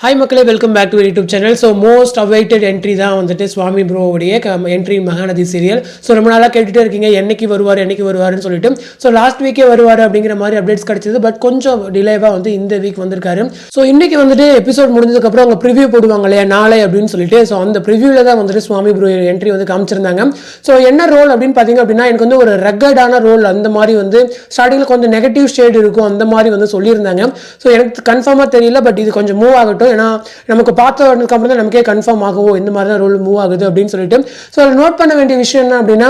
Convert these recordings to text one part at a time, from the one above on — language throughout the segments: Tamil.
ஹாய் மக்களே, welcome back to YouTube channel. So most awaited entry தான் வந்துட்டு சுவாமி ப்ரோவுடைய என்ட்ரி மகாநதி சீரியல். ஸோ ரொம்ப நாளாக கேட்டுகிட்டே இருக்கீங்க என்னைக்கு வருவார்னு சொல்லிட்டு. ஸோ லாஸ்ட் வீக்கே வருவார் அப்படிங்கிற மாதிரி அப்டேட்ஸ் கிடச்சிது. பட் கொஞ்சம் டிலேவாக வந்து இந்த வீக் வந்திருக்காரு. ஸோ இன்றைக்கி வந்துட்டு எபிசோட் முடிஞ்சதுக்கப்புறம் அவங்க ப்ரிவியூ போடுவாங்க இல்லையா நாளை அப்படின்னு சொல்லிட்டு. ஸோ அந்த ப்ரிவியூவில் தான் வந்துட்டு சுவாமி ப்ரோ என்ட்ரி வந்து காமிச்சிருந்தாங்க. ஸோ என்ன ரோல் அப்படின்னு பார்த்தீங்க அப்படின்னா, எனக்கு வந்து ஒரு ரக்கடான ரோல் அந்த மாதிரி வந்து ஸ்டார்டிங்கில் கொஞ்சம் நெகட்டிவ் ஷேட் இருக்கும் அந்த மாதிரி வந்து சொல்லியிருந்தாங்க. ஸோ எனக்கு கன்ஃபார்மாக தெரியல, பட் இது கொஞ்சம் மூவ் ஆகட்டும். ஏன்னா நமக்கு பார்த்ததுக்கு அப்புறம் தான் நமக்கே கன்ஃபார்ம் ஆகும் இந்த மாதிரி தான் ரோல் மூவ் ஆகுது அப்படின்னு சொல்லிட்டு. ஸோ அதில் நோட் பண்ண வேண்டிய விஷயம் என்ன அப்படின்னா,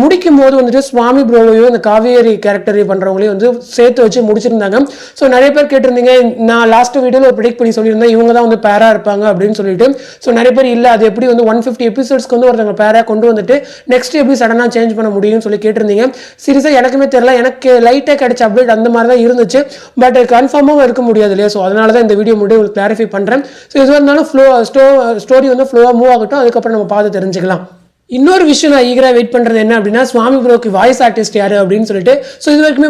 முடிக்கும் போது வந்துட்டு சுவாமி ப்ரோவையும் இந்த காவேரி கேரக்டர் பண்ணுறவங்களையும் வந்து சேர்த்து வச்சு முடிச்சிருந்தாங்க. ஸோ நிறைய பேர் கேட்டிருந்தீங்க, நான் லாஸ்ட் வீடியோவில் ஒரு ப்ரெடிக்ட் பண்ணி சொல்லியிருந்தேன் இவங்க தான் வந்து பேரா இருப்பாங்க அப்படின்னு சொல்லிட்டு. ஸோ நிறைய பேர் இல்லை, அது எப்படி வந்து 150 எபிசோட்ஸ்க்கு வந்து ஒருத்தவங்க பேரா கொண்டு வந்துட்டு நெக்ஸ்ட் எப்படி சடனாக சேஞ்ச் பண்ண முடியும்னு சொல்லி கேட்டிருந்தீங்க. சீரியஸாக எனக்குமே தெரியல, எனக்கு லைட்டாக கிடைச்ச அப்டேட் அந்த மாதிரி தான் இருந்துச்சு. பட் கன்ஃபார்மாக இருக்க முடியாது இல்லையா. ஸோ அதனால தான் இந்த வீடியோ முடிவு உங்களுக்கு கிளாரிஃபை பண்ணுறேன். ஸோ எதுவாக இருந்தாலும் ஸ்டோரி வந்து ஃப்ளோவாக மூவ் ஆகட்டும், அதுக்கப்புறம் நம்ம பார்த்து தெரிஞ்சுக்கலாம். இன்னொரு விஷயம் நான் ஈகராக வெயிட் பண்ணுறது என்ன அப்படின்னா, சுவாமி ப்ரோக்கு வாய்ஸ் ஆர்டிஸ்ட் யார் அப்படின்னு சொல்லிட்டு. ஸோ இது வரைக்குமே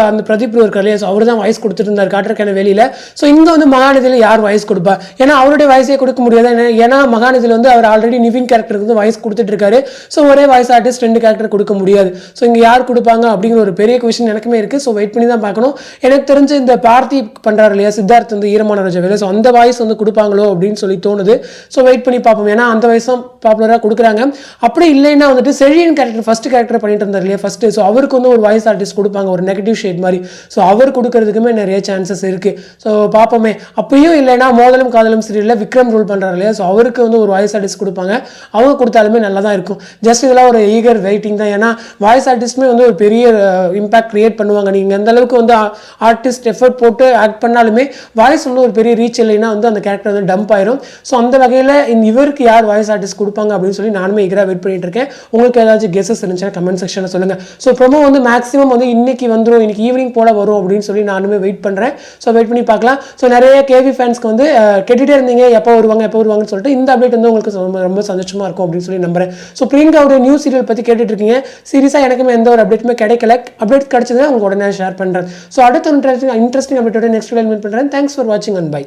அந்த பிரதீப் ப்ரோ இருக்கார் இல்லையா, ஸோ அவர் தான் வாய்ஸ் கொடுத்துட்டு இருந்தார் காட்டுறக்கான வெளியில். ஸோ இங்கே வந்து மகாநதியில் யார் வாய்ஸ் கொடுப்பா, ஏன்னா அவருடைய வாய்ஸே கொடுக்க முடியாது. ஏன்னா மகாநதியில் வந்து அவர் ஆல்ரெடி நிவின் கேரக்டருக்கு வந்து வாய்ஸ் கொடுத்துட்டு இருக்காரு. ஸோ ஒரே வாய்ஸ் ஆர்டிஸ்ட் 2 கேரக்டர் கொடுக்க முடியாது. ஸோ இங்கே யார் கொடுப்பாங்க அப்படிங்கிற ஒரு பெரிய கொஸ்டின் எனக்குமே இருக்குது. ஸோ வெயிட் பண்ணி தான் பார்க்கணும். எனக்கு தெரிஞ்சு இந்த பார்த்தி பண்ணுறாரு இல்லையா சித்தார்த் வந்து ஈரமான ரஜவேல, ஸோ அந்த வாய்ஸ் வந்து கொடுப்பாங்களோ அப்படின்னு சொல்லி தோணுது. ஸோ வெயிட் பண்ணி பார்ப்போம். ஏன்னா அந்த வாய்ஸும் பாப்புலராக கொடுக்குறாங்க. அப்படி இல்லைன்னா வந்துட்டு செழியன் ஃபர்ஸ்ட் கேரக்டர் பண்ணிட்டு இருந்தார் இல்லையா ஃபர்ஸ்ட். ஸோ அவருக்கு வந்து ஒரு வாய்ஸ் ஆர்டிஸ்ட் கொடுப்பாங்க, ஒரு நெகட்டிவ் ஷேட் மாதிரி. ஸோ அவர் கொடுக்கறதுக்குமே நிறைய சான்சஸ் இருக்கு. ஸோ பார்ப்போமே. அப்பயும் இல்லைன்னா மோதலும் காதலும் சீரியலில் விக்ரம் ரோல் பண்ணுறாரு இல்லையா, ஸோ அவருக்கு வந்து ஒரு வாய்ஸ் ஆர்டிஸ்ட் கொடுப்பாங்க. அவங்க கொடுத்தாலுமே நல்லா தான் இருக்கும். ஜஸ்ட் இதெல்லாம் ஒரு ஈகர் வெயிட்டிங் தான். ஏன்னா வாய்ஸ் ஆர்டிஸ்ட்டுமே வந்து ஒரு பெரிய இம்பாக்ட் கிரியேட் பண்ணுவாங்க. நீங்கள் எந்த அளவுக்கு வந்து ஆர்டிஸ்ட் எஃபர்ட் போட்டு ஆக்ட் பண்ணாலுமே வாய்ஸ் வந்து ஒரு பெரிய ரீச் இல்லைன்னா வந்து அந்த கேரக்டர் வந்து டம்ப் ஆயிரும். ஸோ அந்த வகையில் இவருக்கு யார் வாய்ஸ் ஆர்டிஸ்ட் கொடுப்பாங்க அப்படின்னு சொல்லி நானுமே ஈகராக வெயிட் பண்ணிட்டு இருக்கேன். உங்களுக்கு ஏதாச்சும் கெஸஸ் இருந்துச்சுன்னா கமெண்ட் செக்ஷனில் சொல்லுங்கள். ஸோ ப்ரோமோ வந்து மேக்ஸிமம் வந்து இன்னைக்கு வந்துடும், இன்னைக்கு ஈவினிங் போல வரும் அப்படின்னு சொல்லி நானுமே வெயிட் பண்ணுறேன். ஸோ வெயிட் பண்ணி பார்க்கலாம். ஸோ நிறைய கேவி ஃபேன்ஸ்க்கு வந்து கேட்டுகிட்டே இருந்தீங்க எப்போ வருவாங்கன்னு சொல்லிட்டு. இந்த அப்டேட் வந்து உங்களுக்கு ரொம்ப சந்தோஷமாக இருக்கும் அப்படின்னு சொல்லி நம்புறேன். ஸோ பிரியங்காவுடைய நியூ சீரியல் பற்றி கேட்டுட்டு இருக்கீங்க. சீரியஸாக எனக்குமே எந்த ஒரு அப்டேட்டுமே கிடைக்கல. அப்டேட் கிடைச்சதுன்னா உங்களுக்கு உடனே ஷேர் பண்ணுறேன். ஸோ அடுத்த இன்ட்ரெஸ்டிங் அப்டேட்டோட நெக்ஸ்ட் வீடியோ மீட் பண்ணுறேன். தேங்க்ஸ் ஃபார் வாட்சிங் அண்ட் பை.